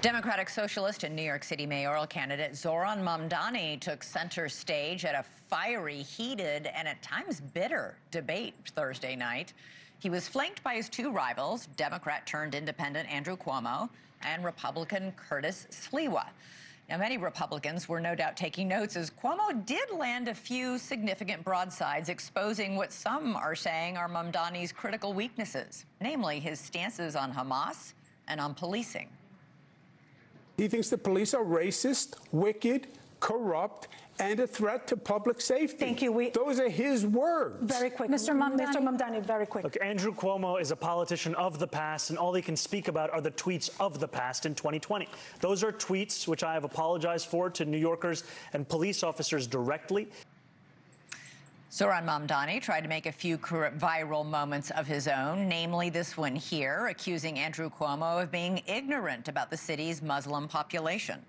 Democratic Socialist and New York City mayoral candidate Zohran Mamdani took center stage at a fiery, heated, and at times bitter debate Thursday night. He was flanked by his two rivals, Democrat-turned-independent Andrew Cuomo and Republican Curtis Sliwa. Now, many Republicans were no doubt taking notes as Cuomo did land a few significant broadsides exposing what some are saying are Mamdani's critical weaknesses, namely his stances on Hamas and on policing. He thinks the police are racist, wicked, corrupt, and a threat to public safety. Thank you. Those are his words. Very quick. Mr. Mamdani, very quick. Look, Andrew Cuomo is a politician of the past, and all he can speak about are the tweets of the past in 2020. Those are tweets which I have apologized for to New Yorkers and police officers directly. Zohran Mamdani tried to make a few viral moments of his own, namely this one here, accusing Andrew Cuomo of being ignorant about the city's Muslim population.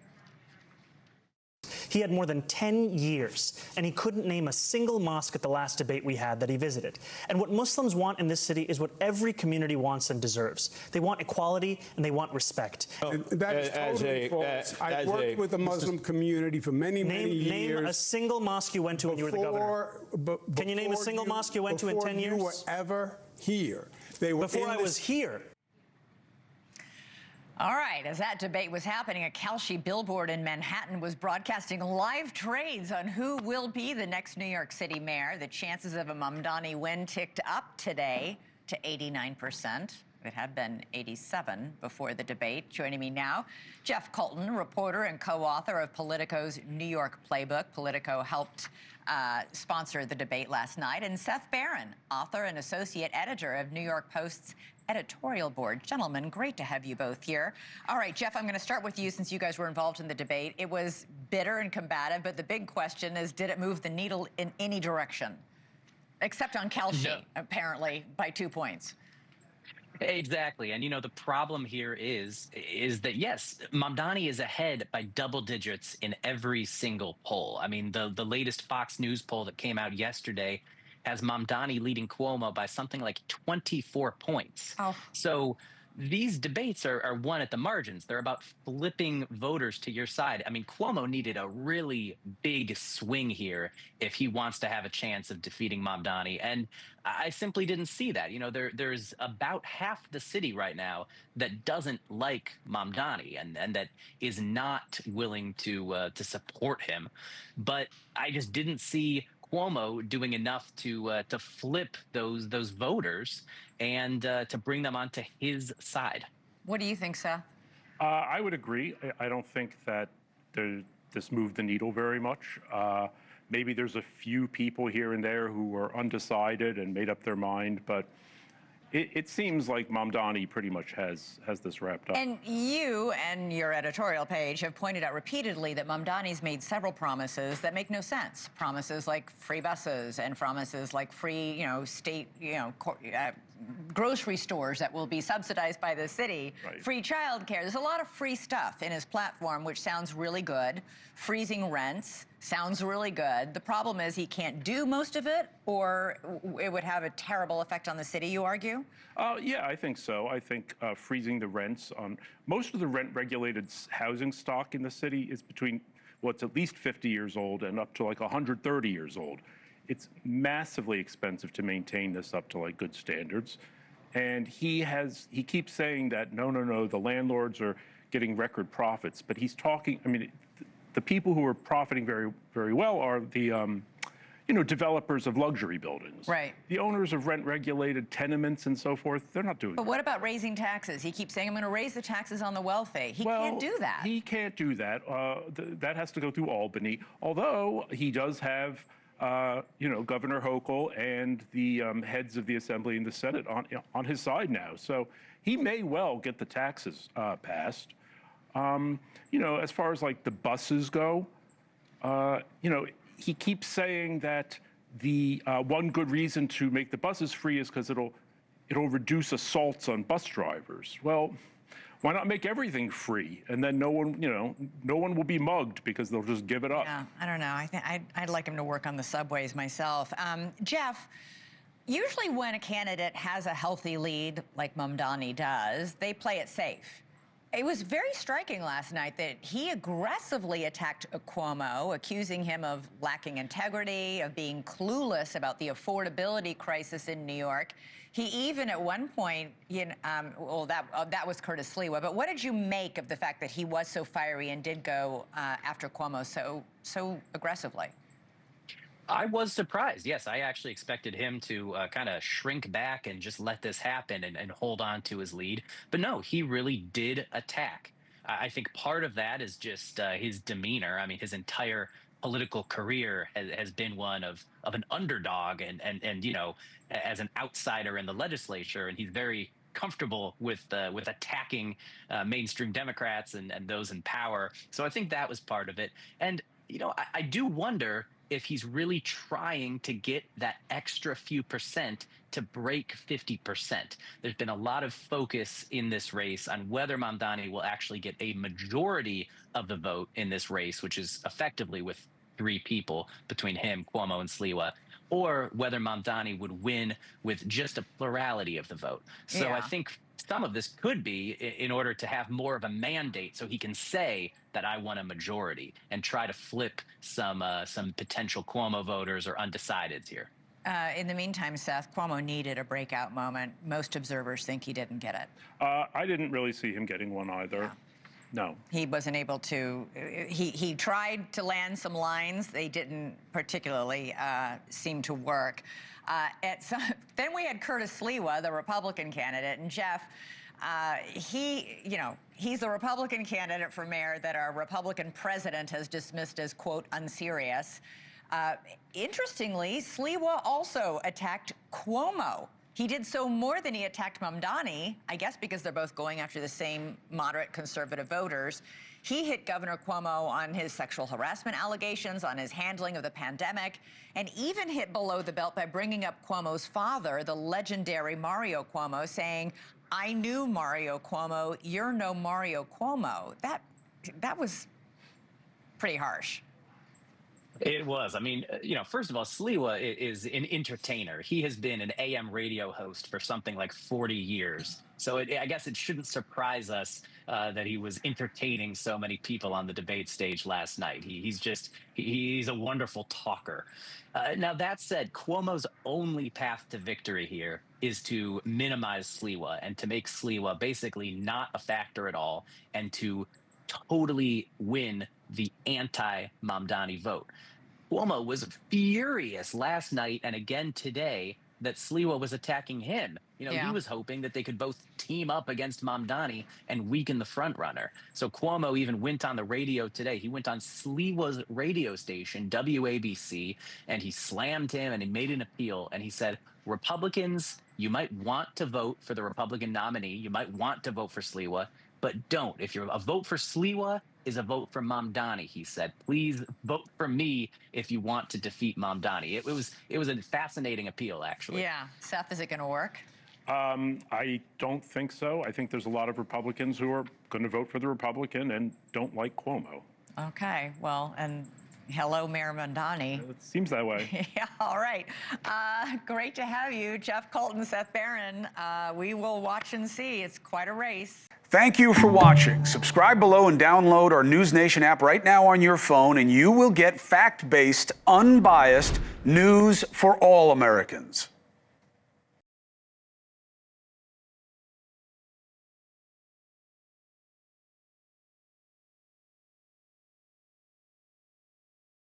He had more than 10 years, and he couldn't name a single mosque at the last debate we had that he visited. And what Muslims want in this city is what every community wants and deserves. They want equality, and they want respect. That is totally false. I've worked with the Muslim community for many years. Name a single mosque you went to when you were the governor. Can you name a single mosque you went to in 10 years? Before you were ever here. Before I was here. All right, as that debate was happening, a Calshi billboard in Manhattan was broadcasting live trades on who will be the next New York City mayor. The chances of a Mamdani win ticked up today to 89%. It had been 87 before the debate. Joining me now, Jeff Coltin, reporter and co-author of Politico's New York Playbook. Politico helped sponsor the debate last night. And Seth, Barron, author and associate editor of New York Post's editorial board. Gentlemen, great to have you both here. All right, Jeff, I'm going to start with you since you guys were involved in the debate. It was bitter and combative, but the big question is, did it move the needle in any direction? Except on Calshi, no. Apparently, by 2 points. Exactly. And, you know, the problem here is that, yes, Mamdani is ahead by double digits in every single poll. I mean, the latest Fox News poll that came out yesterday has Mamdani leading Cuomo by something like 24 points. Oh. So these debates are won at the margins. They're about flipping voters to your side. I mean, Cuomo needed a really big swing here if he wants to have a chance of defeating Mamdani. And I simply didn't see that. You know, there's about half the city right now that doesn't like Mamdani and that is not willing to support him. But I just didn't see Cuomo doing enough to flip those voters and to bring them onto his side. What do you think, Seth? I would agree. I don't think that this moved the needle very much. Maybe there's a few people here and there who were undecided and made up their mind, but it seems like Mamdani pretty much has this wrapped up. And you and your editorial page have pointed out repeatedly that Mamdani's made several promises that make no sense. Promises like free buses and promises like free, state, grocery stores that will be subsidized by the city, right. Free childcare. There's a lot of free stuff in his platform, which sounds really good. Freezing rents sounds really good. The problem is he can't do most of it, or it would have a terrible effect on the city, you argue? Yeah, I think so. I think freezing the rents on most of the rent-regulated housing stock in the city is between what's at least 50 years old and up to like 130 years old. It's massively expensive to maintain this up to like good standards. And he keeps saying that, no, the landlords are getting record profits. But he's talking, I mean, the people who are profiting very, very well are the, developers of luxury buildings. Right. The owners of rent-regulated tenements and so forth, they're not doing that. But what about raising taxes? He keeps saying, I'm going to raise the taxes on the wealthy. He can't do that. He can't do that. That has to go through Albany, although he does have Governor Hochul and the heads of the Assembly and the Senate on his side now. So he may well get the taxes passed. As far as like the buses go, he keeps saying that the one good reason to make the buses free is because it'll reduce assaults on bus drivers. Well, why not make everything free? And then no one will be mugged because they'll just give it up. Yeah, I don't know. I think I'd like him to work on the subways myself. Jeff, usually when a candidate has a healthy lead, like Mamdani does, they play it safe. It was very striking last night that he aggressively attacked Cuomo, accusing him of lacking integrity, of being clueless about the affordability crisis in New York. He even at one point, well, that was Curtis Sliwa. But what did you make of the fact that he was so fiery and did go after Cuomo so aggressively? I was surprised. Yes, I actually expected him to kind of shrink back and just let this happen and hold on to his lead. But no, he really did attack. I think part of that is just his demeanor. I mean, his entire political career has been one of an underdog and as an outsider in the legislature, and he's very comfortable with attacking mainstream Democrats and those in power. So I think that was part of it. And I do wonder if he's really trying to get that extra few percent to break 50%. There's been a lot of focus in this race on whether Mamdani will actually get a majority of the vote in this race, which is effectively with 3 people between him, Cuomo, and Sliwa, or whether Mamdani would win with just a plurality of the vote. So I think some of this could be in order to have more of a mandate so he can say that I won a majority and try to flip some potential Cuomo voters or undecideds here. In the meantime, Seth, Cuomo needed a breakout moment. Most observers think he didn't get it. I didn't really see him getting one either. No. He wasn't able to. He tried to land some lines. They didn't particularly seem to work. Then we had Curtis Sliwa, the Republican candidate, and Jeff. He's the Republican candidate for mayor that our Republican president has dismissed as, quote, unserious. Interestingly, Sliwa also attacked Cuomo. He did so more than he attacked Mamdani, I guess because they're both going after the same moderate conservative voters. He hit Governor Cuomo on his sexual harassment allegations, on his handling of the pandemic, and even hit below the belt by bringing up Cuomo's father, the legendary Mario Cuomo, saying, "I knew Mario Cuomo, you're no Mario Cuomo." That was pretty harsh. It was. I mean, first of all, Sliwa is an entertainer. He has been an AM radio host for something like 40 years. So I guess it shouldn't surprise us that he was entertaining so many people on the debate stage last night. He's a wonderful talker. Now, that said, Cuomo's only path to victory here is to minimize Sliwa and to make Sliwa basically not a factor at all and to totally win the anti-Mamdani vote. Cuomo was furious last night and again today that Sliwa was attacking him. He was hoping that they could both team up against Mamdani and weaken the frontrunner. So Cuomo even went on the radio today. He went on Sliwa's radio station, WABC, and he slammed him and he made an appeal. And he said, Republicans, you might want to vote for the Republican nominee. You might want to vote for Sliwa, but don't. If you're a vote for Sliwa is a vote for Mamdani, he said. Please vote for me if you want to defeat Mamdani. It was a fascinating appeal, actually. Yeah. Seth, is it going to work? I don't think so. I think there's a lot of Republicans who are going to vote for the Republican and don't like Cuomo. Okay. Well, and hello, Mayor Mamdani. It seems that way. Yeah, all right. Great to have you, Jeff Coltin, Seth Barron. We will watch and see. It's quite a race. Thank you for watching. Subscribe below and download our NewsNation app right now on your phone, and you will get fact-based, unbiased news for all Americans.